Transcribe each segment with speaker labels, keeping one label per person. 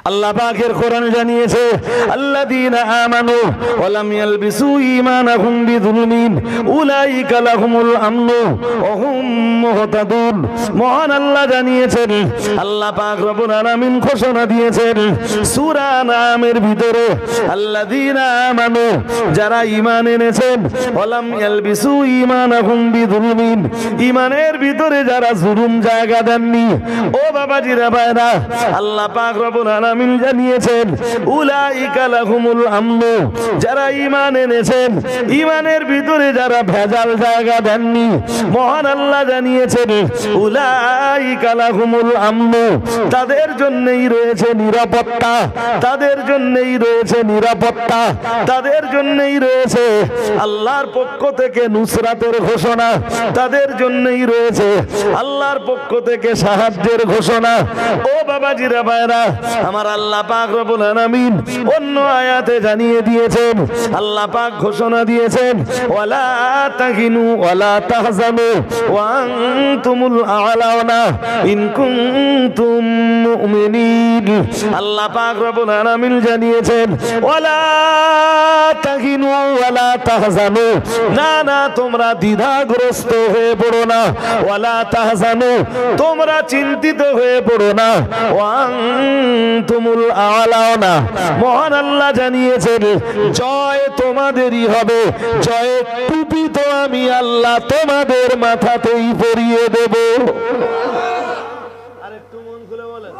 Speaker 1: আল্লাহ পাকের কোরআন জানিয়েছে আল্লাযীনা আমানু ওয়া লাম ইয়ালবিসু ঈমানাহুম বিযুলমিন উলাইকা লাহুমুল আমনু ওয়া হুম মুহতাদুন। মহান আল্লাহ জানিয়েছেন, আল্লাহ পাক রব্বুল আলামিন ঘোষণা দিয়েছেন সূরা নামের ভিতরে আল্লাযীনা আমানু, যারা ঈমান এনেছেন, ওয়া লাম ইয়ালবিসু ঈমানাহুম বিযুলমিন, ঈমানের ভিতরে যারা জুলুম জায়গা দেননি। ও বাবাজিরা ভাইরা, আল্লাহ পাক রব্বুল আলামিন জানিয়েছেন উলাইকা লাহুমুল আমনু, যারা ঈমান এনেছেন, ঈমানের ভিতরে যারা ভেজাল জায়গা দেননি, মহান আল্লাহ জানিয়েছেন উলাইকা লাহুমুল আমনু, তাদের জন্যই রয়েছে নিরাপত্তা, তাদের জন্যই রয়েছে নিরাপত্তা, তাদের জন্যই রয়েছে আল্লাহর পক্ষ থেকে নুসরাতের ঘোষণা, তাদের জন্যই রয়েছে আল্লাহর পক্ষ থেকে সাহায্যের ঘোষণা। ও বাবাজিরা ভাইরা আমার, আল্লাহ পাক রব্বুল আলামিন অন্য আয়াতে জানিয়ে দিয়েছেন, আল্লাহ পাক ঘোষণা দিয়েছেন ওয়ালা তাহিনু ওয়ালা তাহজানু ওয়া আনতুমুল আ'লাউনা ইন কুনতুম মুমিনিন। আল্লাহ পাক রব্বুল আলামিন জানিয়েছেন ওয়ালা তাহিনু ওয়ালা তাহজানু, না না তোমরা দ্বিধাগ্রস্ত হয়ে পড়ো না, ওয়ালা তাহজানু তোমরা চিন্তিত হয়ে পড়ো না, ওয়া আনতুমুল আ'লাউনা, মহান আল্লাহ জানিয়েছেন জয় তোমাদেরই হবে, জয়ের টুপি তো আমি আল্লাহ তোমাদের মাথাতেই পরিয়ে দেব। আরেকটু মন খুলে বলেন,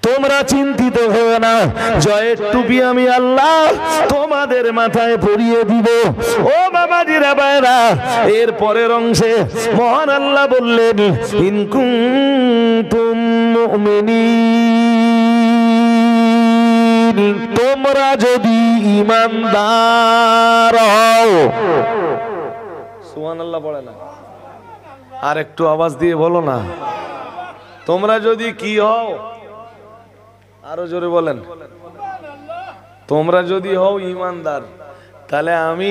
Speaker 1: তোমরা চিন্তিত হও না, জয়ের টুপি আমি আল্লাহ তোমাদের মাথায় পরিয়ে দিব। ও বাবাজিরা ভাইরা, এর পরের অংশে মহান আল্লাহ বললেন ইন কুনতুম মুমিনিন, তোমরা যদি ঈমানদার হও। সুবহানাল্লাহ পড়ে না, আর একটু আওয়াজ দিয়ে বলো না, তোমরা যদি কি হও, আরো জোরে বলেন, তোমরা যদি হও ঈমানদার, তাহলে আমি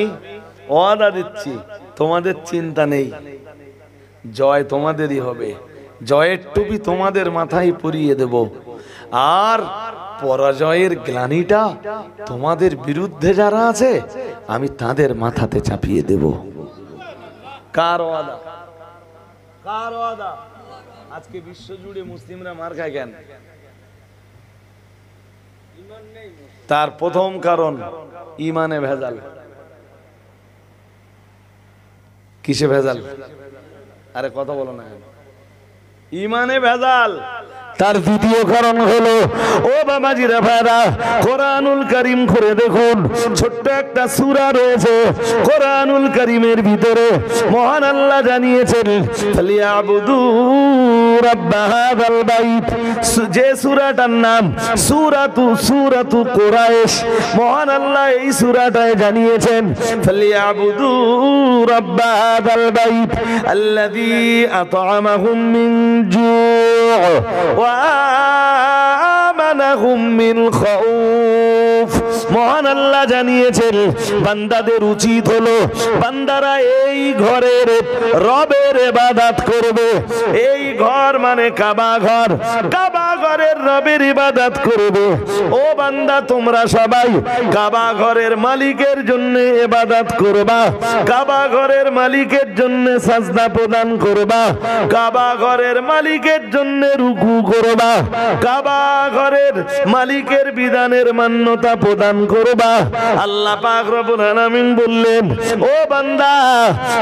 Speaker 1: ওয়াদা দিচ্ছি তোমাদের চিন্তা নেই, জয় তোমাদেরই হবে, জয়ের টুপি তোমাদের মাথায় পরিয়ে দেব, আর পরাজয়ের গ্লানিটা তোমাদের বিরুদ্ধে যারা আছে আমি তাদের মাথাতে চাপিয়ে দেব। কার ওয়াদা? কার ওয়াদা? আজকে বিশ্ব জুড়ে মুসলিমরা মার খায় কেন? তার প্রথম কারণ ঈমানে ভেজাল। কিসে ভেজাল? আরে কথা বলো না, ঈমানে ভেজাল। তার দ্বিতীয় কারণ হলো, ও বাবাজিরা ভাইরা, কোরআনুল কারীম করে দেখুন, ছোট্ট একটা সূরা রয়েছে কোরআনুল কারীমের ভিতরে, মহান আল্লাহ জানিয়েছেন ফালিয়াবুদু রাব্বা হাযাল বাইত, যে সূরাটার নাম সূরাতু কুরাইশ। মহান আল্লাহ এই সূরাটায় জানিয়েছেন ফালিয়াবুদু রাব্বা হাযাল বাইত আল্লাযী আত'আমাহুম মিন জু' ওয়া আমানাহুম মিন খাউফ। মহান আল্লাহ জানিয়েছেন বান্দাদের উচিত হলো বান্দারা এই ঘরের রবের ইবাদত করবে। এই ঘর মানে কাবা ঘর, কাবা ঘরের রবের ইবাদত করবে। ও বান্দা, তোমরা সবাই কাবা ঘরের মালিকের জন্য ইবাদত করবা, কাবা ঘরের মালিকের জন্য সাজদা প্রদান করবা, কাবা ঘরের মালিকের জন্য রুকু করবা, কাবা ঘরের মালিকের বিধানের মান্যতা প্রদান করবা। আল্লাহ পাক রব্বুল আলামিন বললেন, ও বান্দা,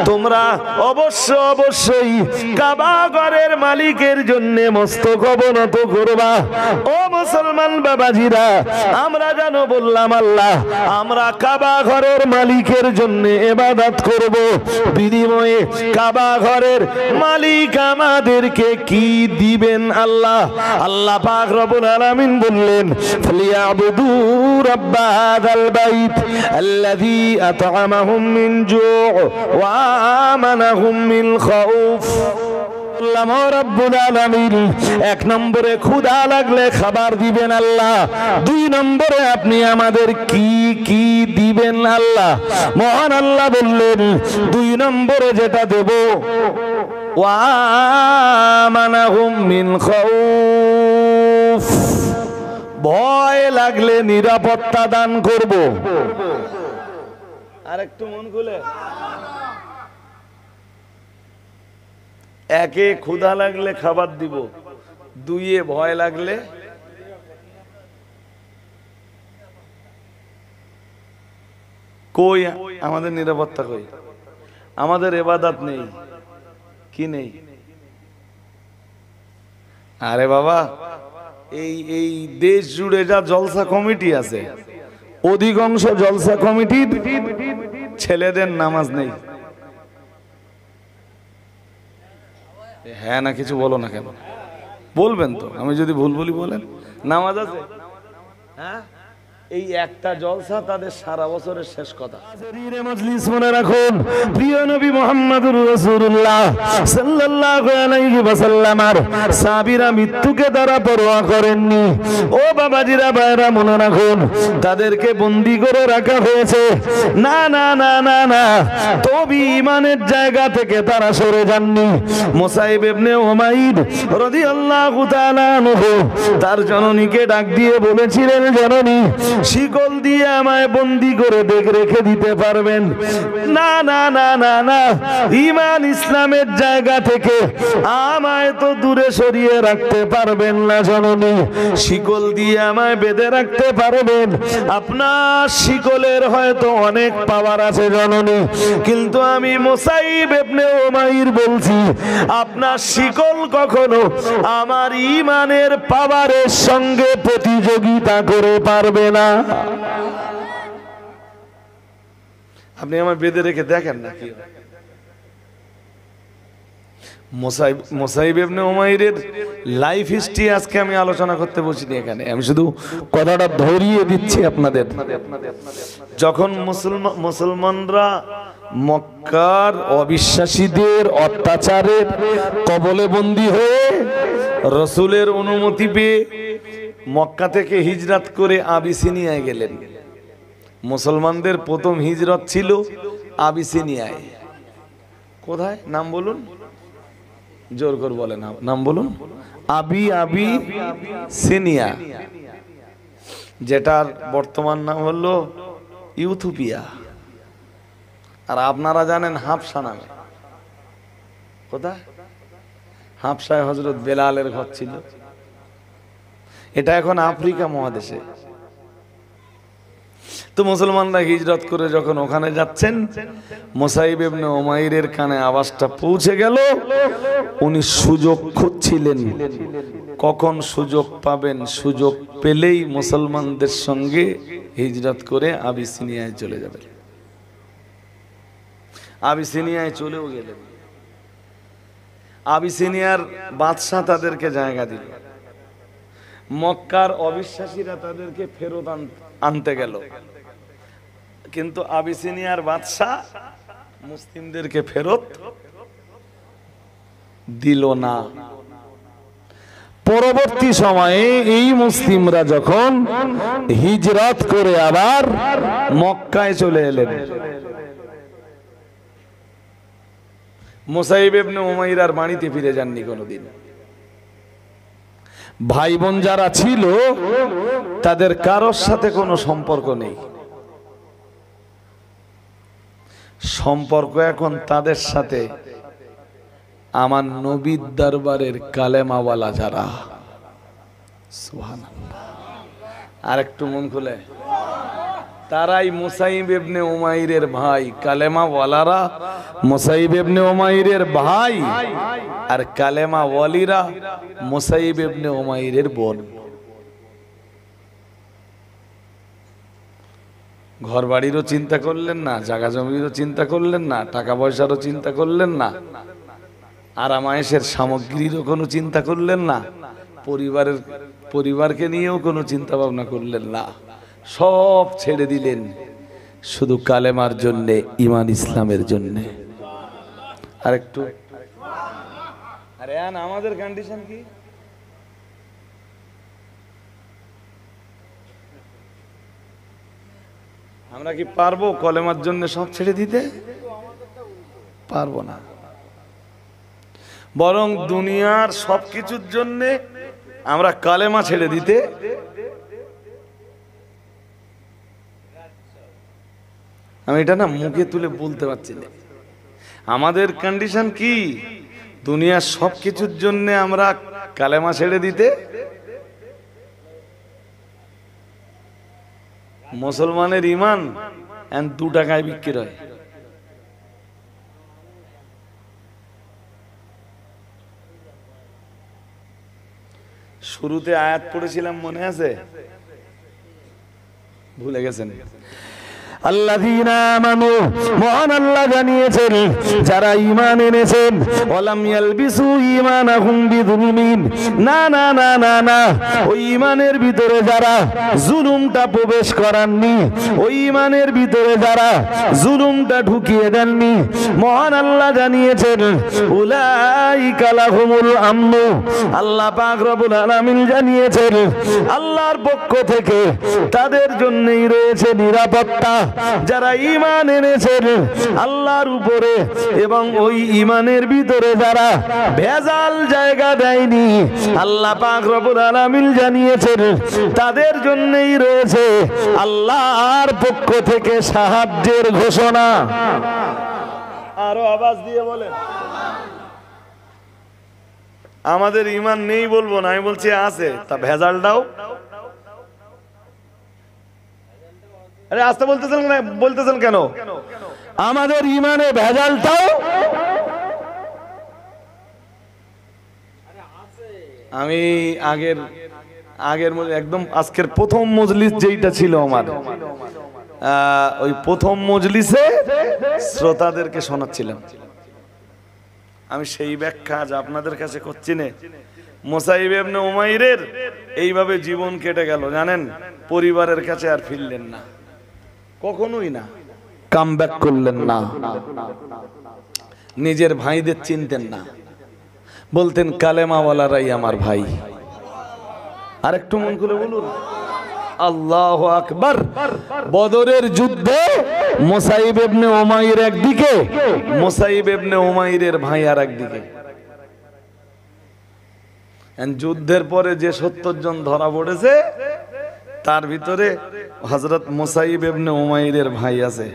Speaker 1: তোমরা অবশ্যই কাবা ঘরের মালিকের জন্য মস্তক অবনত করবা। ও মুসলমান বাবাজিরা, আমরা জানো বললাম আল্লাহ, আমরা কাবা ঘরের মালিকের জন্য ইবাদত করব, বিনিময়ে কাবা ঘরের মালিক আমাদেরকে কি দিবেন? আল্লাহ। আল্লাহ পাক রব্বুল আলামিন বললেন ফালিয়াবুদু রাব্বা হাযাল বাইত আল্লাযী আত'আমাহুম মিন জু' ওয়া আমানাহুম মিন খাউফ। আল্লাহ রাব্বুল আলামিন এক নম্বরে ক্ষুধা লাগলে খাবার দিবেন আল্লাহ, দুই নম্বরে আপনি আমাদের কি কি দিবেন আল্লাহ? মহান আল্লাহ বললেন দুই নম্বরে যেটা দেব ওয়া আমানাহুম মিন খাউফ, ভয় লাগলে নিরাপত্তা দান করব। আর একটু মন খুলে, একে ক্ষুধা লাগলে খাবার দিব, দুইয়ে ভয় লাগলে কই আমাদের নিরাপত্তা, কই আমাদের ইবাদত নেই, কি নেই? আরে বাবা, এই দেশ জুড়ে যা জলসা কমিটি আছে, অধিকাংশ জলসা কমিটির ছেলেদের নামাজ নেই। হ্যাঁ না কিছু বলো না কেন? বলবেন তো, আমি যদি ভুল বলি বলেন। নামাজ আছে, হ্যাঁ, এই একটা জলসা তাদের সারা বছরের শেষ কথা। মজলিস মনে রাখুন, প্রিয় নবী মুহাম্মদুর রাসূলুল্লাহ সাল্লাল্লাহু আলাইহি ওয়াসাল্লামের সাহাবীরা মৃত্যুকে তারা পরোয়া করেননি। ও বাবাজিরা, ভাইরা, মনে রাখুন, তাদেরকে বন্দী করে রাখা হয়েছে। না না না না না, তবে ঈমানের জায়গা থেকে তারা সরে যাননি। মুসাইব ইবনে উমাইর রাদিয়াল্লাহু তাআলা আনহু তার জননীকে ডাক দিয়ে বলেছিলেন, জননী, শিকল দিয়ে আমায় বন্দী করে রেখে দিতে পারবেন? না না না না না, ঈমান ইসলামের জায়গা থেকে আমায় তো দূরে সরিয়ে রাখতে পারবেন না জননী, শিকল দিয়ে আমায় বেঁধে রাখতে পারবেন? আপনার শিকলের হয়তো অনেক পাওয়ার আছে জননী, কিন্তু আমি মুসাইব ইবনে উমাইর বলছি, আপনার শিকল কখনো আমার ঈমানের পাওয়ারের সঙ্গে প্রতিযোগিতা করে পারবে না। আপনি আমার বেঁধে রেখে দেখেন না কি মুসাইব ইবনে উমাইরের লাইফ হিস্ট্রি আজকে আমি আলোচনা করতে বসিনি এখানে, আমি শুধু কথাটা ধরিয়ে দিচ্ছি আপনাদের। যখন মুসলমানরা মক্কার অবিশ্বাসীদের অত্যাচারের কবলে বন্দী হয়ে রাসূলের অনুমতি পেয়ে মক্কা থেকে হিজরত করে আবিসিনিয়ায় গেলেন। মুসলমানদের প্রথম হিজরত ছিল আবিসিনিয়ায়। কোথায়? নাম বলুন, জোর করে বলেন, নাম বলুন। আবিসিনিয়া, যেটার বর্তমান নাম হলো ইথিওপিয়া। আর আপনারা জানেন হাবশা নামে। কোথায়? হাবশায় হযরত বেলালের ঘর ছিল। এটা এখন আফ্রিকা মহাদেশে। তো মুসলমানরা হিজরত করে যখন ওখানে যাচ্ছেন, মুসাইব ইবনে উমাইরের কানে আওয়াজটা পৌঁছে গেল। উনি সুযোগ খুঁজছিলেন, কখন সুযোগ পাবেন, সুযোগ পেলেই মুসলমানদের সঙ্গে হিজরত করে আবিসিনিয়ায় চলে যাবেন। আবিসিনিয়ায় চলেও গেলেন। আবিসিনিয়ার বাদশা তাদেরকে জায়গা দিল। মক্কার অবিশ্বাসীরা তাদেরকে ফেরত আনতে গেল, কিন্তু আবিসিনিয়ার বাদশা মুসলিমদেরকে ফেরত দিল না। পরবর্তী সময়ে এই মুসলিমরা যখন হিজরত করে আবার মক্কায় চলে এলেন, মুসাইব ইবনে উমাইর আর বাড়িতে ফিরে যাননি কোনোদিন। ভাই বোন যারা ছিল তাদের কারোর সাথে কোনো সম্পর্ক নেই। সম্পর্ক এখন তাদের সাথে আমার নবীর দরবারের কালেমাওয়ালা যারা। সুবহানাল্লাহ। আর একটু মন খুলে, তারাই মুসাইব ইবনে উমাইরের ভাই। কালেমাওয়ালারা মুসাইব ইবনে উমাইরের ভাই, আর কালেমাওয়ালিরা মুসাইব ইবনে উমাইরের বোন। ঘর বাড়িরও চিন্তা করলেন না, জায়গা জমিরও চিন্তা করলেন না, টাকা পয়সারও চিন্তা করলেন না, আরামায়েশের সামগ্রীরও কোনো চিন্তা করলেন না, পরিবারকে নিয়েও কোনো চিন্তা ভাবনা করলেন না। সব ছেড়ে দিলেন শুধু কালেমার জন্যে, ঈমান ইসলামের জন্যে। আর একটু, আরে আমাদের কন্ডিশন কি? আমরা কি পারবো কলেমার জন্য সব ছেড়ে দিতে? পারবো না। বরং দুনিয়ার সবকিছুর জন্য আমরা কালেমা ছেড়ে দিতে আমি এটা না মুখে তুলে বলতে পারছি না। আমাদের কন্ডিশন কি, দুনিয়ার সব কিছুর জন্য আমরা কালেমা ছেড়ে দিতে, মুসলমানের ইমান 2 টাকায় বিক্রি হয়। শুরুতে আয়াত পড়েছিলাম, মনে আছে? ভুলে গেছেন? আল্লাযীনা আমানু, মহান আল্লাহ জানিয়েছেন যারা ঈমান এনেছেন, ওয়ালাম ইয়ালবিসু ঈমানাহুম বিযুলমিন, না না না না না, ওই ঈমানের ভিতরে যারা জুলুমটা প্রবেশ করাননি, ওই ঈমানের ভিতরে যারা জুলুমটা ঢুকিয়ে দেননি, মহান আল্লাহ জানিয়েছেন উলাইকা লাহুমুল আমনু, আল্লাহ পাক রব্বুল আলামিন জানিয়েছেন আল্লাহর পক্ষ থেকে তাদের জন্যই রয়েছে নিরাপত্তা। যারা ঈমান এনেছেন আল্লাহর উপরে এবং ওই ঈমানের ভিতরে যারা ভেজাল জায়গা দেয়নি, আল্লাহ পাক রব্বুল আলামিন জানিয়েছেন তাদের জন্যই রয়েছে আল্লাহর পক্ষ থেকে সাহায্যের ঘোষণা। আরো আওয়াজ দিয়ে বলেন। আমাদের ঈমান নেই বলবো না, আমি বলছি আছে। তা ভেজালটাও, আরে আস্তে বলতেছেন কেন? আমাদের ঈমানে ভেজালটাও আমি আগের একদম আজকের প্রথম মজলিস যেইটা ছিল আমার, ওই প্রথম মজলিসে শ্রোতাদেরকে শোনাচ্ছিলাম। আমি সেই ব্যাখ্যা আজ আপনাদের কাছে করছি না। মুসাইব ইবনে উমাইরের এইভাবে জীবন কেটে গেল, জানেন? পরিবারের কাছে আর ফিরলেন না, কখনোই না, কামব্যাক করলেন না, নিজের ভাইদের চিনতেন না, বলতেন কালেমাওয়ালারাই আমার ভাই। আর একটু মন খুলে বলুন আল্লাহু আকবার। বদরের যুদ্ধে মুসাইব ইবনে উমাইর একদিকে, মুসাইব ইবনে উমাইরের ভাই আর একদিকে। যুদ্ধের পরে যে 70 জন ধরা পড়েছে, তার ভিতরে হযরত মুসাইব ইবনে উমাইরের ভাই আছে।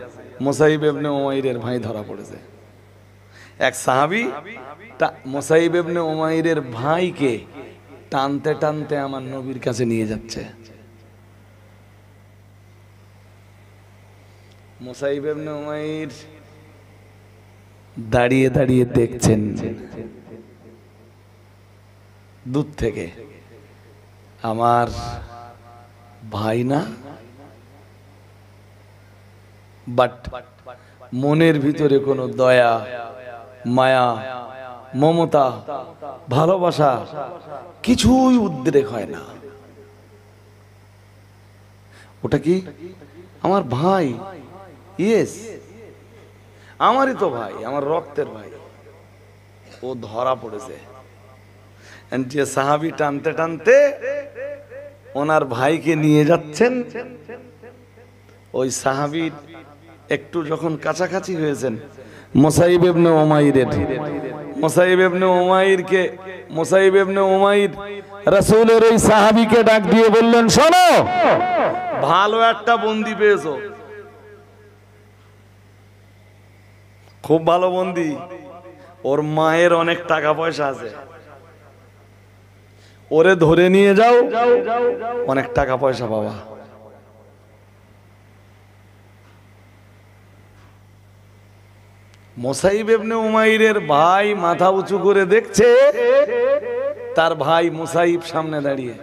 Speaker 1: মুসাইব ইবনে উমাইরের ভাই ধরা পড়েছে। এক সাহাবী মুসাইব ইবনে উমাইরের ভাইকে টানতে টানতে আমার নবীর কাছে নিয়ে যাচ্ছে। মুসাইব ইবনে উমাইর দাঁড়িয়ে দাঁড়িয়ে দেখছেন দূর থেকে, আমার ভাই না, বাট মনের ভিতরে কোনো দয়া, মায়া, মমতা, ভালোবাসা কিছুই উদ্রেক হয় না। ওটা কি? আমার ভাই, ইয়েস, আমারই তো ভাই, আমার রক্তের ভাই। ও ধরা পড়েছে। যে সাহাবী টানতে টানতে ওনার ভাইকে নিয়ে যাচ্ছেন, ওই সাহাবীর একটু যখন কাছাকাছি হয়েছেন, মুসাইব ইবনে উমাইর রাসূলের ওই সাহাবীকে ডাক দিয়ে বললেন, শোনো, ভালো একটা বন্দী পেয়েছো, খুব ভালো বন্দী, ওর মায়ের অনেক টাকা পয়সা আছে, ওরে ধরে নিয়ে যাও, অনেক টাকা পয়সা পাবা। মুসাইব ইবনে উমাইরের ভাই মাথা উঁচু করে দেখছে, তার ভাই মুসাইব সামনে দাঁড়িয়ে।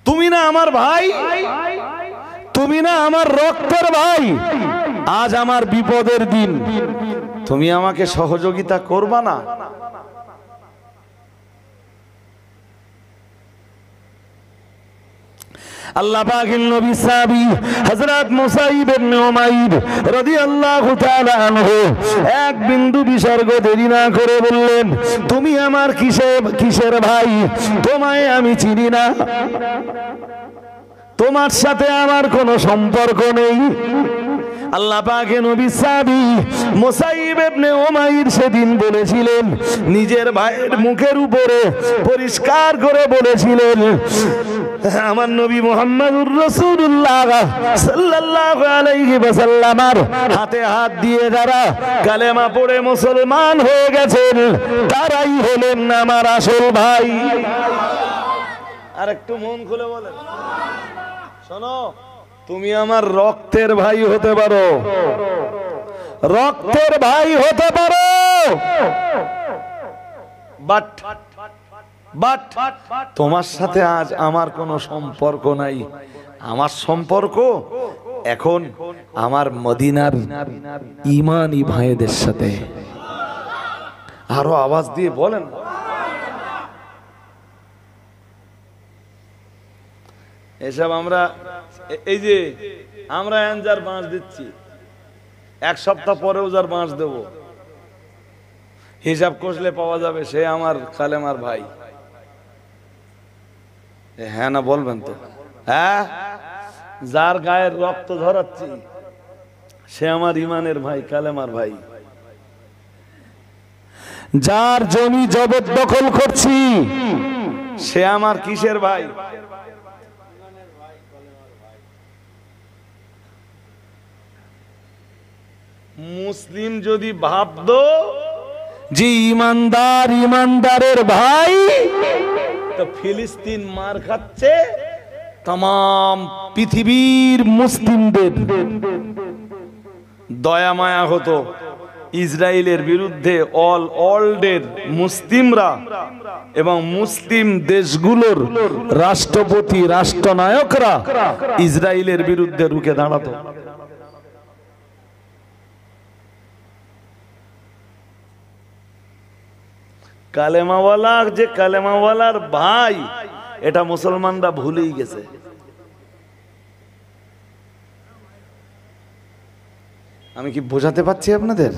Speaker 1: তুমি না আমার ভাই, তুমি না আমার রক্তের ভাই, আজ আমার বিপদের দিন, তুমি আমাকে সহযোগিতা করবা না? আল্লাহ পাকের নবী সাহাবী হযরত মুসাইব ইবনে উমাইর রাদিয়াল্লাহু তাআলা আনহু এক বিন্দু বিসর্গ দেরি না করে বললেন, তুমি আমার কিসের ভাই? তোমায় আমি চিনি না, তোমার সাথে আমার কোনো সম্পর্ক নেই। আল্লাহ পাকের নবী সাহাবী মুসাইব ইবনে উমাইর সেদিন বলেছিলেন, নিজের ভাইয়ের মুখের উপরে পরিষ্কার করে বলেছিলেন, আমার নবী মুহাম্মদুর রাসূলুল্লাহ সাল্লাল্লাহু আলাইহি ওয়াসাল্লামের হাতে হাত দিয়ে যারা কালেমা পড়ে মুসলমান হয়ে গেছেন তারাই হলেন আমার আসল ভাই। আর একটু মন খুলে বলেন, শোনো, তুমি আমার রক্তের ভাই হতে পারো, রক্তের ভাই হতে পারো, বাট তোমার সাথে আজ আমার কোনো সম্পর্ক নাই। আমার সম্পর্ক এখন আমার মদিনার ঈমানি ভাইদের সাথে। আরো আওয়াজ দিয়ে বলেন। এসব আমরা এই যে আমরা যার বাঁশ দিচ্ছি, এক সপ্তাহ পরেও যার বাঁশ দেব, হিসাব কষলে পাওয়া যাবে সে আমার কালেমার ভাই। হ্যাঁ না বলবেন তো? হ্যাঁ, যার গায়ের রক্ত ঝরাচ্ছি সে আমার ইমানের ভাই, কালেমার ভাই। যার জমি জবরদখল করছি সে আমার কিসের ভাই? মুসলিম যদি ভাবতো যে ইমানদার ইমানদারের ভাই, তো ফিলিস্তিন মার খাচ্ছে তাম পৃথিবীর মুসলিমদের দয়া মায়া হতো। ইসরায়েলের বিরুদ্ধে অল ওয়ার্ল্ডের মুসলিমরা এবং মুসলিম দেশগুলোর রাষ্ট্রপতি রাষ্ট্রনায়করা ইসরায়েলের বিরুদ্ধে রুখে দাঁড়াতো। কালেমাওয়ালা যে কালেমাওয়ালার ভাই, এটা মুসলমানরা ভুলেই গেছে। আমি কি বোঝাতে পারছি আপনাদের?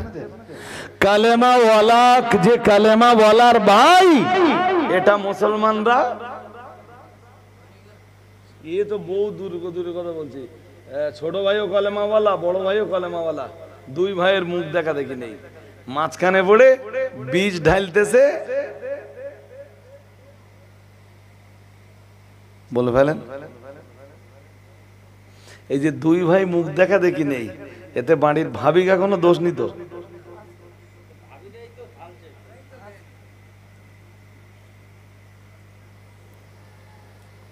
Speaker 1: কালেমাওয়ালা যে কালেমাওয়ালার ভাই, এটা মুসলমানরা, এ তো বহু দূরের কথা বলছি। ছোট ভাইও কালেমাওয়ালা, বড় ভাইও কালেমাওয়ালা, দুই ভাইয়ের মুখ দেখা দেখি নেই, মাঝখানে পড়ে বীজ ঢালতেছে। বলে ফেলেন, এই যে দুই ভাই মুখ দেখা দেখি নেই, এতে বাড়ির ভাবিকা কোনো দোষ নিত?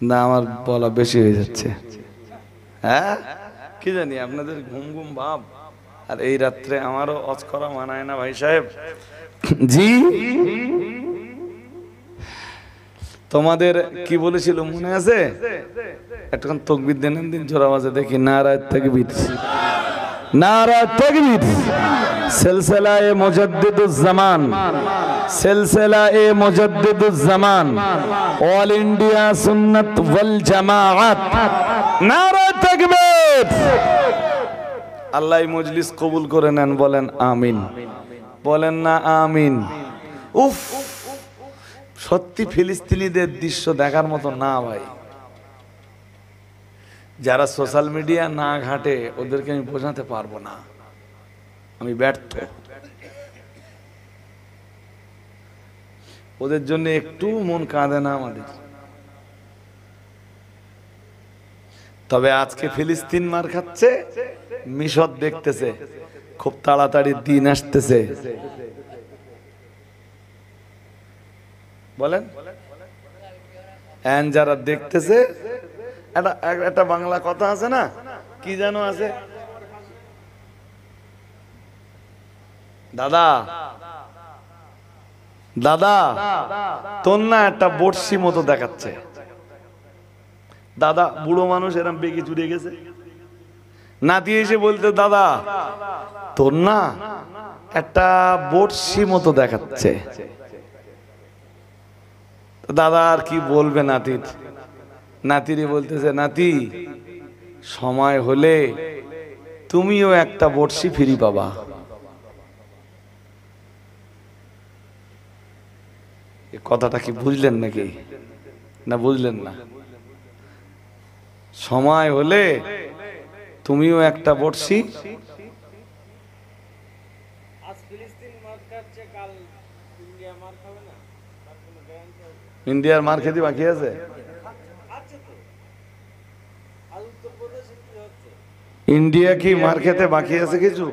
Speaker 1: না, আমার বলা বেশি হয়ে যাচ্ছে। হ্যাঁ, কি জানি আপনাদের ঘুম ঘুম ভাব, আর এই রাত্রে আমারও অজ করা মানায় না ভাই সাহেব। জি, তোমাদের কি বলেছিল মনে আছে? একটুখান তাকবীর দেন দিন, জোর আওয়াজে দেখি। নারায়ে তাকবীর, নারায়ে তাকবীর। সিলসিলা-এ মুজাদ্দিদুজ জামান, সিলসিলা-এ মুজাদ্দিদুজ জামান, অল ইন্ডিয়া সুন্নাত ওয়াল জামাআত, নারায়ে তাকবীর। আল্লাহ মজলিস কবুল করে নেন, বলেন আমিন। বলেন না আমিন? উফ, সত্যি ফিলিস্তিনিদের দৃশ্য দেখার মতো না ভাই। যারা সোশ্যাল মিডিয়া না ঘাটে ওদেরকে আমি বোঝাতে পারবো না, আমি ব্যর্থ। ওদের জন্য একটু মন কাঁদে না আমাদের। তবে আজকে ফিলিস্তিন মার খাচ্ছে, মিশর দেখতেছে খুব তাড়াতাড়ি দিন আসতেছে। বলেন, যারা দেখতেছে, একটা বাংলা কথা আছে না, কি যেন আছে, দাদা দাদা তোর না একটা বড়শি মতো দেখাচ্ছে। দাদা বুড়ো মানুষ, এরম বেগে চুরে গেছে। নাতি এসে বলতে, দাদা তোর না একটা বড়শি মতো দেখাচ্ছে। দাদা আর কি বলবে নাতির, নাতিরে বলতেছে, নাতি সময় হলে তুমিও একটা বড়শি ফিরি পাবা। কথাটা কি বুঝলেন নাকি? না বুঝলেন না? সময় হলে তুমিও একটা বড়শি ইন্ডিয়ার মার খেতে বাকি আছে? ইন্ডিয়া কি মার খেতে বাকি আছে কিছু?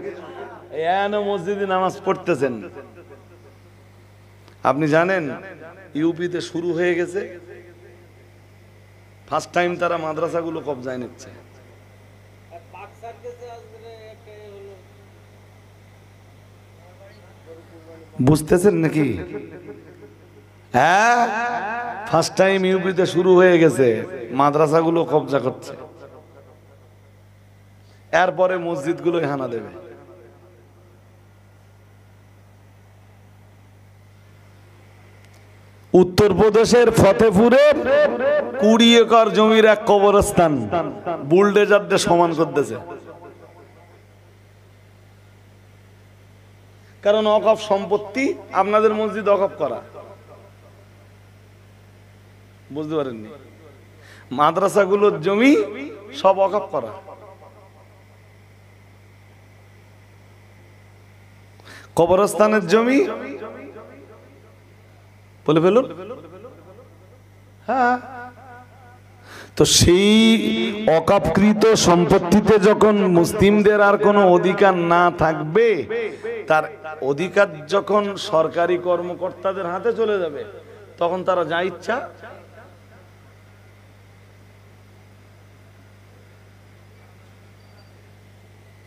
Speaker 1: মসজিদে নামাজ পড়তেছেন। আপনি জানেন ইউপিতে শুরু হয়ে গেছে, ফার্স্ট টাইম তারা মাদ্রাসাগুলো কবজায় নিচ্ছে। বুঝতেছেন নাকি? হ্যাঁ, ফার্স্ট টাইম ইউপিতে শুরু হয়ে গেছে, মাদ্রাসাগুলো কবজা করছে। এরপরে মসজিদগুলো হানা দেবে। উত্তরপ্রদেশের ফতেপুরের 20 একর জমির এক কবরস্থান বুলডেজার দিয়ে সমান করতেছে। কারণ ওয়াকফ সম্পত্তি, আপনাদের মসজিদ ওয়াকফ করা, বুঝতে পারেননি? মাদ্রাসাগুলোর জমি সব ওয়াকফ করা। কবরস্থানের জমি বলে ফেলুন। হ্যাঁ, তো সেই অকাপকৃত সম্পত্তিতে যখন মুসলিমদের আর কোনো অধিকার না থাকবে, তার অধিকার যখন সরকারি কর্মকর্তাদের হাতে চলে যাবে, তখন তারা যা ইচ্ছা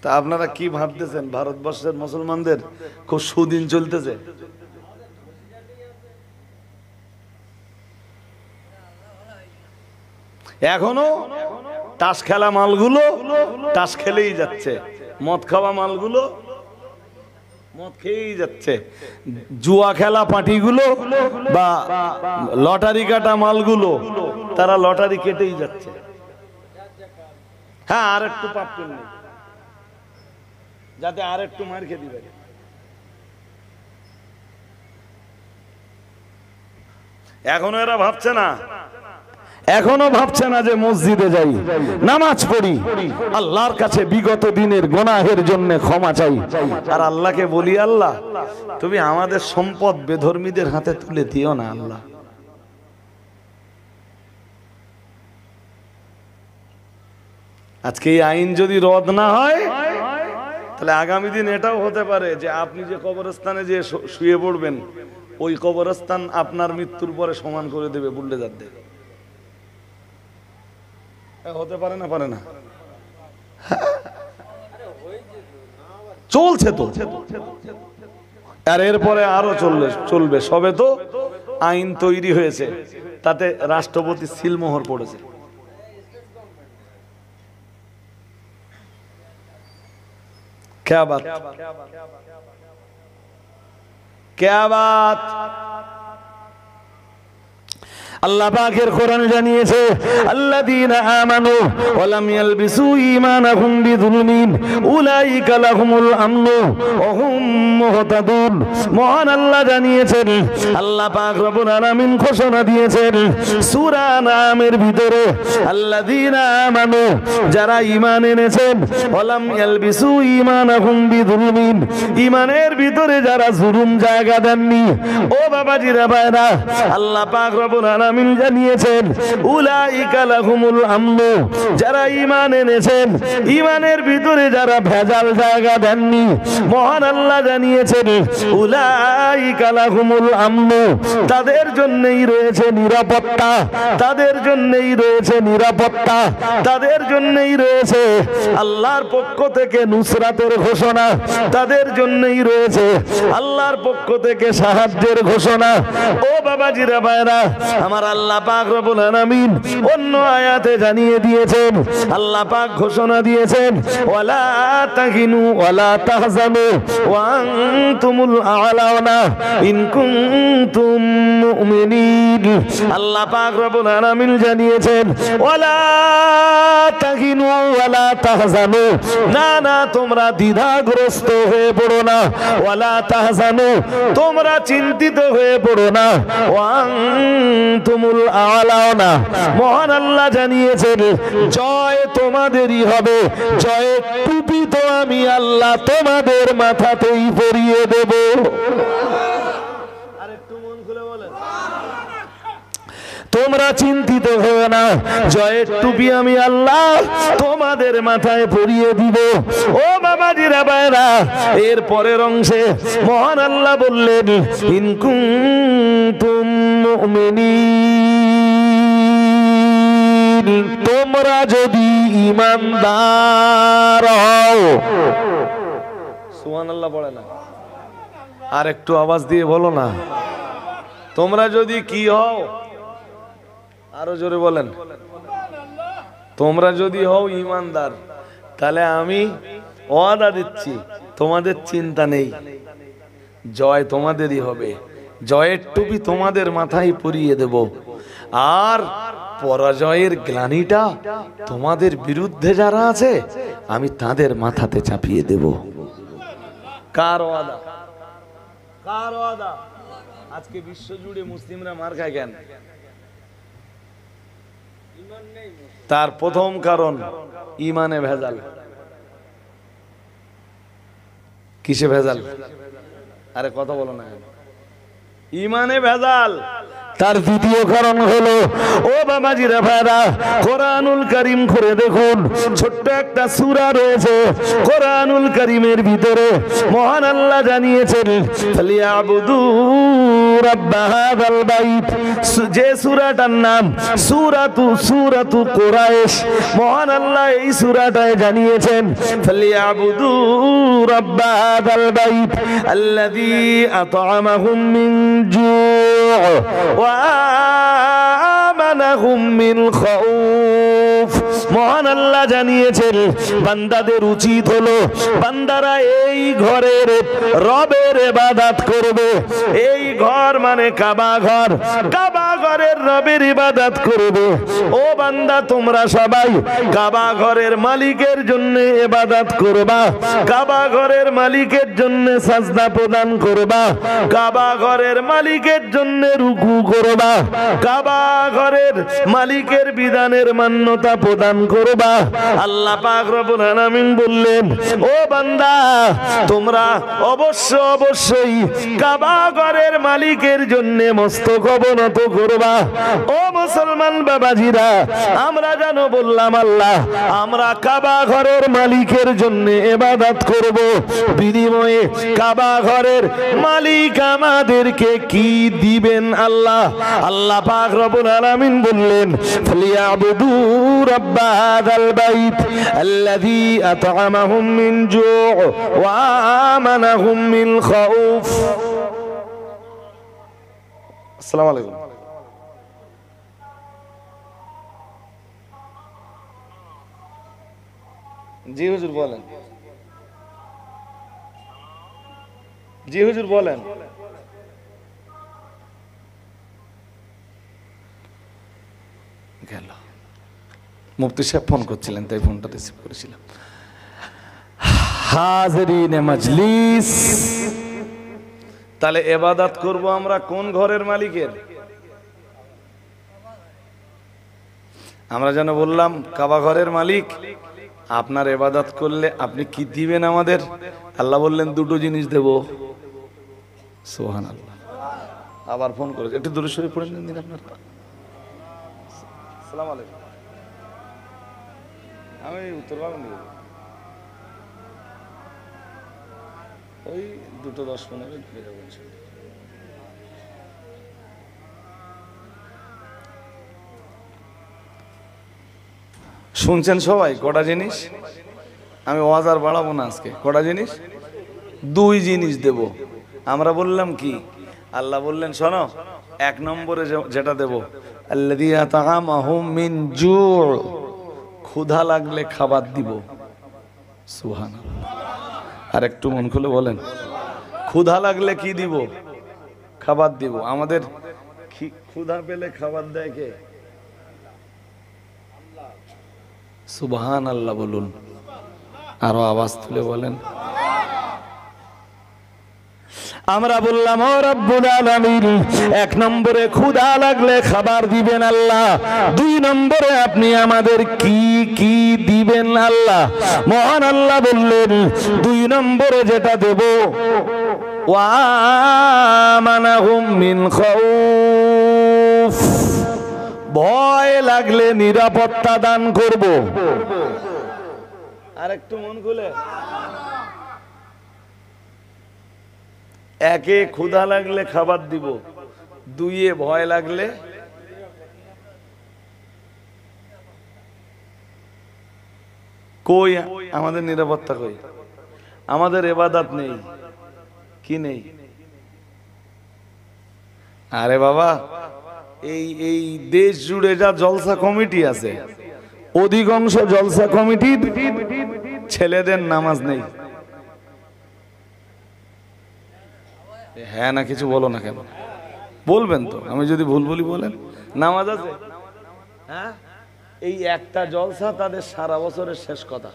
Speaker 1: তা। আপনারা কি ভাবতেছেন ভারতবর্ষের মুসলমানদের খুব সুদিন চলতেছে? এখনো তাস খেলা মালগুলো তাস খেলেই যাচ্ছে, মদ খাওয়া মালগুলো মদ খেয়েই যাচ্ছে, জুয়া খেলা পার্টিগুলো বা লটারি কাটা মালগুলো তারা লটারি কেটেই যাচ্ছে। হ্যাঁ, আর একটু পাপ করলে যাতে আর একটু মার খেতে পারে। এখনো এরা ভাবছে না, এখনো ভাবছে না যে মসজিদে যাই, নামাজ পড়ি, আল্লাহর কাছে বিগত দিনের গুনাহের জন্য ক্ষমা চাই, আর আল্লাহকে বলি, আল্লাহ তুমি আমাদের সম্পদ বেধর্মীদের হাতে তুলে দিও না। আল্লাহ আজকে এই আইন যদি রদ না হয়, তাহলে আগামী দিন এটাও হতে পারে যে আপনি যে কবরস্থানে যে শুয়ে পড়বেন, ওই কবরস্থান আপনার মৃত্যুর পরে সমান করে দেবে বুলডোজার দিয়ে। হতে পারে না? পারে না? চলছে তো, আর এরপরে আরো চলবে। সবে তো আইন তৈরি হয়েছে, তাতে রাষ্ট্রপতি সিলমোহর পড়েছে। क्या बात, क्या बात। আল্লাহ পাকের কোরআন জানিয়েছে, আল্লাযীনা আমানু ওয়া লাম ইয়ালবিসু ঈমানাহুম বিযুলমিন উলাইকা লাহুমুল আমনু ওয়া হুম মুহতাদুন। মহান আল্লাহ জানিয়েছেন, আল্লাহ পাক রব্বুল আলামিন ঘোষণা দিয়েছেন সূরা নামের ভিতরে, আল্লাযীনা আমানু, যারা ঈমান এনেছেন, ওয়া লাম ইয়ালবিসু ঈমানাহুম বিযুলমিন, ঈমানের ভিতরে যারা জুলুম জায়গা দেননি। ও বাবাজিরা ভাইরা, আল্লাহ পাক রব্বুল আলামিন জানিয়েছেন উলাইকা লাহুমুল আমনু, যারা ঈমান এনেছেন, ঈমানের ভিতরে যারা ভেজাল জায়গা দেননি, মহান আল্লাহ জানিয়েছেন উলাইকা লাহুমুল আমনু, তাদের জন্যই রয়েছে নিরাপত্তা, তাদের জন্যই রয়েছে নিরাপত্তা, তাদের জন্যই রয়েছে আল্লাহর পক্ষ থেকে নুসরাতের ঘোষণা, তাদের জন্যই রয়েছে আল্লাহর পক্ষ থেকে সাহায্যের ঘোষণা। ও বাবাজিরা ভাইরা আমার, আল্লাহ পাক রব্বুল আলামিন অন্য আয়াতে জানিয়ে দিয়েছেন, আল্লাহ পাক ঘোষণা দিয়েছেন ওয়ালা তাহিনু ওয়ালা তাহজানু ওয়া আনতুমুল আ'লাউনা ইন কুনতুম মুমিনিন। আল্লাহ পাক রব্বুল আলামিন জানিয়েছেন ওয়ালা তাহিনু ওয়ালা তাহজানু, না না তোমরা দ্বিধাগ্রস্ত হয়ে পড়ো না, ওয়ালা তাহজানু তোমরা চিন্তিত হয়ে পড়ো না, ওয়া তুমুল আ'লাউনা, মহান আল্লাহ জানিয়েছেন জয় তোমাদেরই হবে, জয়ের টুপি তো আমি আল্লাহ তোমাদের মাথাতেই পরিয়ে দেব। আরেকটু মন খুলে বলেন তোমরা চিন্তিত হও না, জয়ের টুপি আমি আল্লাহ তোমাদের মাথায় পরিয়ে দিব। ও বাবাজিরা ভাইরা, এর পরের অংশে মহান আল্লাহ বললেন, ইন কুনতুম মুমিনিন, তোমরা যদি ঈমানদার হও। সুবহানাল্লাহ পড়ে না, আর একটু আওয়াজ দিয়ে বলো না, তোমরা যদি কি হও, আরো জোরে বলেন, তোমরা যদি হও ঈমানদার, তাহলে আমি ওয়াদা দিচ্ছি তোমাদের চিন্তা নেই, জয় তোমাদেরই হবে, জয়ের টুপি তোমাদের মাথায় পরিয়ে দেব, আর পরাজয়ের গ্লানিটা তোমাদের বিরুদ্ধে যারা আছে আমি তাদের মাথাতে চাপিয়ে দেব। কার ওয়াদা? কার ওয়াদা? আজকে বিশ্ব জুড়ে মুসলিমরা মার খায় কেন? তার প্রথম কারণ ইমানে ভেজাল। কিসে ভেজাল? আরে কথা বলো না, ইমানে ভেজাল। তার দ্বিতীয় কারণ হলো, ও বাবাজিরা ভাইরা, কোরআনুল কারীম করে দেখুন, ছোট্ট একটা সূরা রয়েছে কোরআনুল কারীমের ভিতরে, মহান আল্লাহ জানিয়েছেন, ফালিয়াবুদু রাব্ব হাযাল বাইত, যে সূরাটার নাম সূরাতু কুরাইশ। মহান আল্লাহ এই সূরাটায় জানিয়েছেন, ফালিয়াবুদু রাব্ব হাযাল বাইত আল্লাযী আত'আমাহুম মিন জু' ওয়া আমানাহুম মিন খাউফ। মহান আল্লাহ জানিয়েছেন, বান্দাদের উচিত হলো বান্দারা এই ঘরের রবের ইবাদত করবে। এই ঘর মানে কাবা ঘর, কাবা ঘরের রবের ইবাদত করবে। ও বান্দা, তোমরা সবাই কাবা ঘরের মালিকের জন্য ইবাদত করবা, কাবা ঘরের মালিকের জন্য সাজদা প্রদান করবা, কাবা ঘরের মালিকের জন্য রুকু করবা, কাবা ঘরের মালিকের বিধানের মান্যতা প্রদান করবা। আল্লাহ পাক রব্বুল আলামিন বললেন, ও বান্দা, তোমরা অবশ্যই কাবা ঘরের মালিকের জন্য মস্তক অবনত করবা। ও মুসলমান বাবাজিরা, আমরা জানো বললাম আল্লাহ, আমরা কাবা ঘরের মালিকের জন্য ইবাদত করব, বিনিময়ে কাবা ঘরের মালিক আমাদেরকে কি দিবেন? আল্লাহ। আল্লাহ পাক রব্বুল আলামিন বললেন, ফালিয়াবুদু রাব্ব হাযাল বাইত আল্লাযী আত'আমাহুম মিন জু' ওয়া আমানাহুম মিন খাউফ। আসসালামু আলাইকুম। জি হুজুর বলেন। জি হুজুর বলেন। গেল। মুফতি সাহেব ফোন করছিলেন, তাই ফোনটা রিসিভ করেছিলাম। হাজরিনে মজলিস, তাহলে ইবাদত করব আমরা কোন ঘরের মালিকের? আমরা যেন বললাম কাবা ঘরের মালিক, আপনার ইবাদত করলে আপনি কি দিবেন আমাদের? আল্লাহ বললেন, দুটো জিনিস দেব। সুবহানাল্লাহ। আবার ফোন করেছে, একটু দূরে সরে পড়ে নিন আপনার। আসসালামু আলাইকুম। আমি উত্তরবঙ্গ নিয়ে ওই 2:10 ঘুরে যাবো। শুনছেন সবাই কটা জিনিস? আমি ওয়াজ আর বাড়াবো না আজকে। কটা জিনিস? দুই জিনিস দেব। আমরা বললাম কি? আল্লাহ বললেন, শোনো, এক নম্বরে যেটা দেব, আল্লাযী আত'আমাহুম মিন জু', ক্ষুধা লাগলে খাবার দিব। সুবহানাল্লাহ। আর একটু মন খুলে বলেন, ক্ষুধা লাগলে কি দিব? খাবার দিব। আমাদের ক্ষুধা পেলে খাবার দেয় কে? সুবহানাল্লাহ বলুন, আরো আওয়াজ তুলে বলেন। আমরা বললাম, ও রব্বুল আলামিন, এক নম্বরে ক্ষুধা লাগলে খাবার দিবেন আল্লাহ, দুই নম্বরে আপনি আমাদের কি কি দিবেন আল্লাহ? মহান আল্লাহ বললেন, দুই নম্বরে যেটা দেব, ওয়া আমানাহুম মিন খাউফ, ভয় লাগলে নিরাপত্তা দান করব। আর একটু মন খুলে, একে ক্ষুধা লাগলে খাবার দিব, দুইয়ে ভয় লাগলে কই আমাদের নিরাপত্তা, কই আমাদের ইবাদত নেই, কি নেই? আরে বাবা, এই দেশ জুড়ে যা জলসা কমিটি আছে, অধিকাংশ জলসা কমিটির ছেলেদের নামাজ নেই। হ্যাঁ না কিছু বলো না কেন? বলবেন তো, আমি যদি ভুল বলি বলেন। নামাজ আছে, হ্যাঁ, এই একটা জলসা তাদের সারা বছরের শেষ কথা।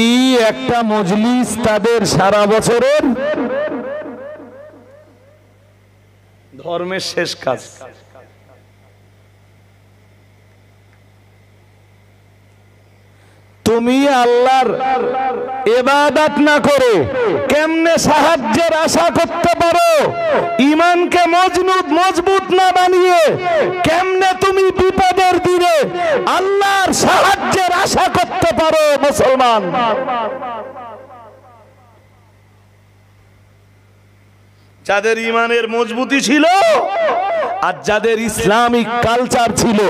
Speaker 1: এই একটা মজলিস তাদের সারা বছরের ধর্মের শেষ কাজ। তুমি আল্লাহর ইবাদত না করে কেমনে সাহায্যের আশা করতে পারো? ঈমানকে মজবুত না বানিয়ে কেমনে তুমি বিপদের দিনে আল্লাহর সাহায্যের আশা করতে পারো মুসলমান? যাদের ঈমানের মজবুতি ছিল আর যাদের ইসলামিক কালচার ছিল,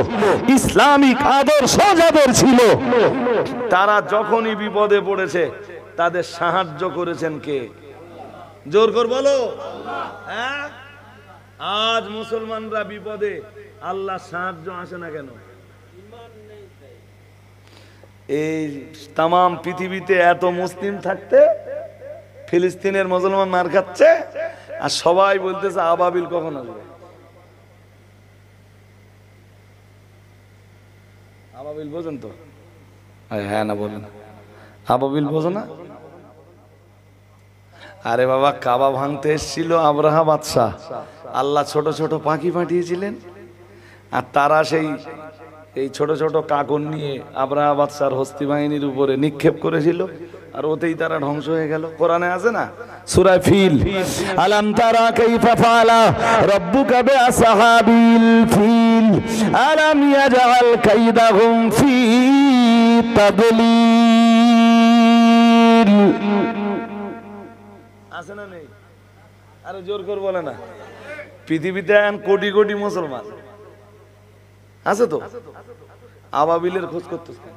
Speaker 1: ইসলামিক আদর্শ যাদের ছিল, তারা যখনই বিপদে পড়েছে তাদের সাহায্য করেছেন কে? জোর করে বলো। হ্যাঁ, আজ মুসলমানরা বিপদে, আল্লাহ সাহায্য আসে না কেন? এই তাম পৃথিবীতে এত মুসলিম থাকতে ফিলিস্তিনের মুসলমান মার খাচ্ছে, আর সবাই বলতেছে আবাবিল কখন আসবে? আবাবিল বোঝেন তো? হ্যাঁ না বলেন, আবাবিল বোঝো না? আরে বাবা, কাবা ভাঙতে এসেছিল আব্রাহা বাদশাহ, আল্লাহ ছোট ছোট পাখি পাঠিয়েছিলেন, আর তারা এই ছোট ছোট কাকন নিয়ে আব্রাহা বাদশার হস্তি বাহিনীর উপরে নিক্ষেপ করেছিল, আর ওতেই তারা ধ্বংস হয়ে গেল। কোরআনে আছে না সূরা ফিল, আলাম তারা কাইফা ফাআলা রাব্বুকা বিআসহাবিল ফিল আলাম ইয়াজআল কাইদাহুম ফি তাদলিল। আছে না নেই? আরে জোর করে বলে না। পৃথিবীতে এখন কোটি কোটি মুসলমান আছে তো, আবাবিলের খোঁজ করতেছে।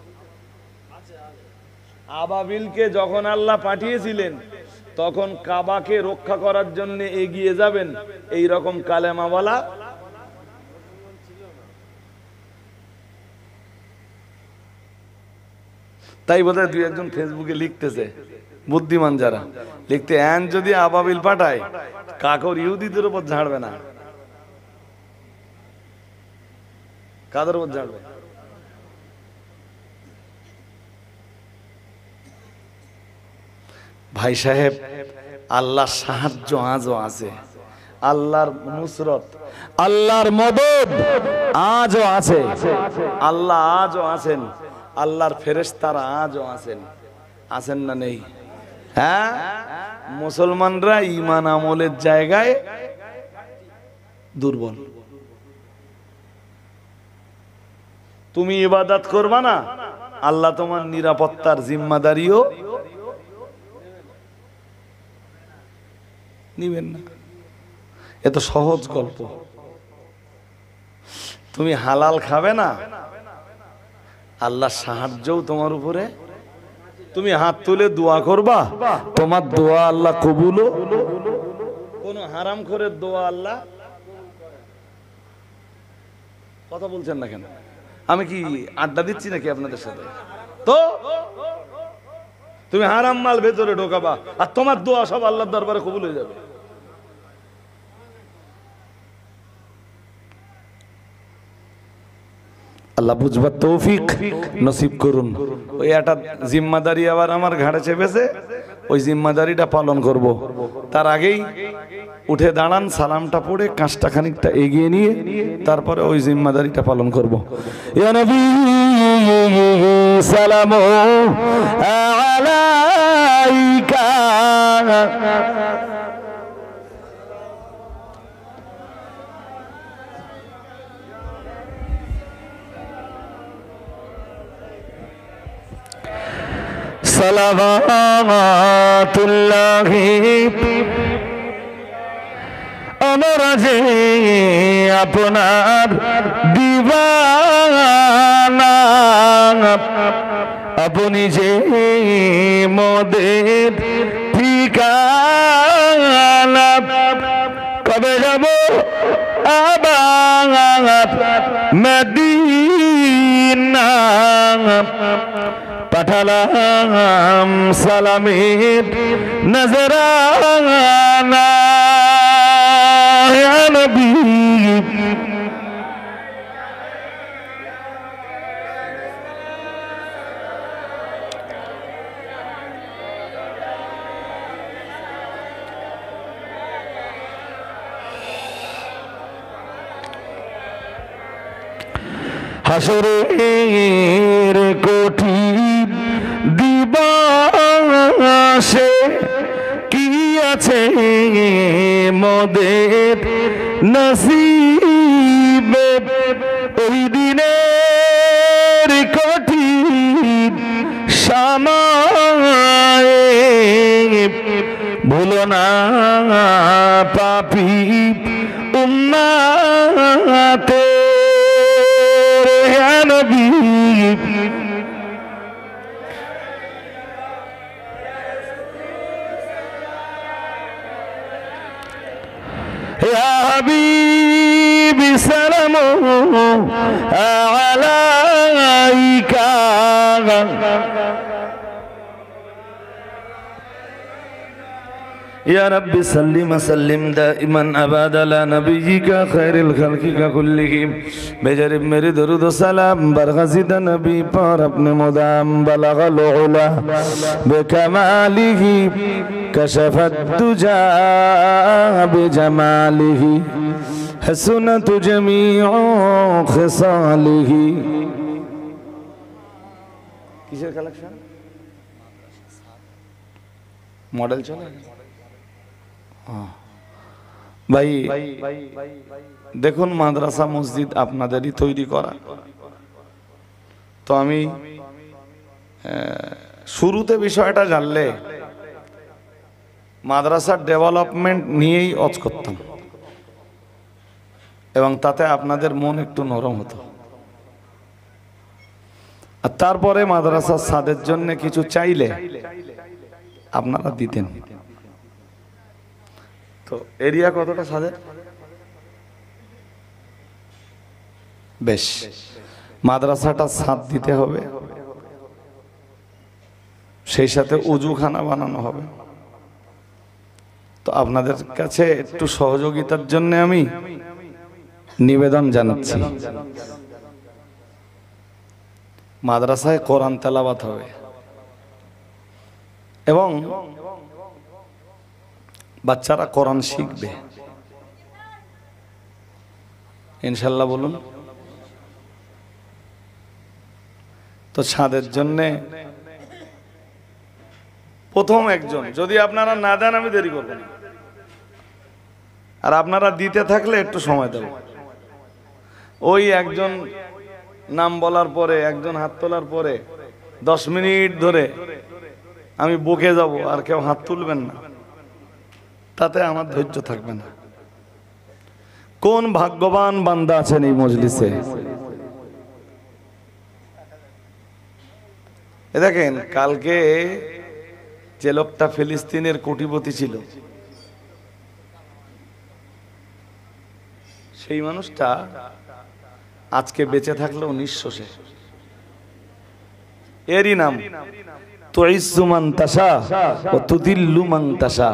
Speaker 1: আবাবিলকে যখন আল্লাহ পাঠিয়েছিলেন তখন কাবাকে রক্ষা করার জন্য এগিয়ে যাবেন এই রকম কালেমাওয়ালা তাই বোধহয় দুই একজন ফেসবুকে লিখতেছে, বুদ্ধিমান যারা, লিখতে এন যদি আবাবিল পাঠায় কাকর ইহুদিদের উপর ঝাড়বে না, কাদের উপর ঝাড়বে? ভাই সাহেব, আল্লাহর সাহায্য আজও আছে, আল্লাহর নুসরত, আল্লাহর মদদ আজও আছে, আল্লাহ আজও আছেন, আল্লাহর ফেরেশতারা আজও আছেন। আছেন না নেই? হ্যাঁ, মুসলমানরা ঈমান আমলের জায়গায় দুর্বল। তুমি ইবাদত করবা না, আল্লাহ তোমার নিরাপত্তার জিম্মাদারিও নিবেন না। এত সহজ গল্প। তুমি হালাল খাবে না, আল্লাহর সাহায্যও তোমার উপরে। তুমি হাত তুলে দোয়া করবা, তোমার দোয়া আল্লাহ কবুল। কোন হারাম খোরের দোয়া আল্লাহ। কথা বলছেন না কেন? আমি কি আড্ডা দিচ্ছি নাকি আপনাদের সাথে? তো তুমি হারাম মাল ভেতরে ঢোকাবা আর তোমার দোয়া সব আল্লাহর দরবারে কবুল হয়ে যাবে। আল্লাহ বুঝবার তৌফিক নসিব করুন। ওই একটা জিম্মাদারি আবার আমার ঘাড়ে চেপেছে, ওই জিম্মাদারিটা পালন করব। তার আগেই উঠে দাঁড়ান, সালামটা পড়ে কাঁচটা খানিকটা এগিয়ে নিয়ে তারপরে ওই জিম্মাদারিটা পালন করব। ইয়া নবী সালামু আলাইকা। সালাওয়াতুল্লাহি আমরা যে আপনার দিওয়ানা আপনি যে মোদের ঠিকানা কবে যাব আবার মদিনা পাঠালাম সালামের নজরানা ইয়া নবী হাসরের কঠিন দিবসে কি আছে মোদের নসিবে ওই দিনের কঠিন সময়ে ভুলো না পাপী উম্মতে يا نبي يا حبيبي سلام عليك يا رب سلم سلم دائما ابدا على نبيك خير الخلق كلهم بجرب میرے درود و سلام برغزید نبی پر اپنے مدام بلغ العلا بکماله کشف الدجى بجماله حسنت جميع خصاله কিসের কালেকশন মডেল চলে ভাই দেখুন মাদ্রাসা মসজিদ আপনাদেরই তৈরি করা তো আমি শুরুতে বিষয়টা জানলে মাদ্রাসার ডেভেলপমেন্ট নিয়েই অজ করতাম এবং তাতে আপনাদের মন একটু নরম হতো আর তারপরে মাদ্রাসার ছাদের জন্য কিছু চাইলে আপনারা দিতেন তো এরিয়া কতটা ছাদের বেশ মাদ্রাসাটা ছাদ দিতে হবে সেই সাথে উজুখানা বানানো হবে তো আপনাদের কাছে একটু সহযোগিতার জন্য আমি নিবেদন জানাচ্ছি মাদ্রাসায় কোরআন তেলাওয়াত হবে এবং বাচ্চারা কোরআন শিখবে ইনশাআল্লাহ বলুন তো ছাদের জন্য প্রথম একজন যদি আপনারা না দেন আমি দেরি করব না আর আপনারা দিতে থাকলে একটু সময় দেব ওই একজন নাম বলার পরে একজন হাত তোলার পরে 10 মিনিট ধরে আমি বকে যাব আর কেউ হাত তুলবেন না তাতে আমার ধৈর্য থাকবে না কোন ভাগ্যবান বান্দা আছেন এই মজলিসে দেখেন কালকে যে লোকটা ফিলিস্তিনের কোটিপতি ছিল সেই মানুষটা আজকে বেঁচে থাকলেও নিঃস্ব সে এরই নাম তুইজ্জু মান তাশা ওয়া তুদিল্লু মান তাশা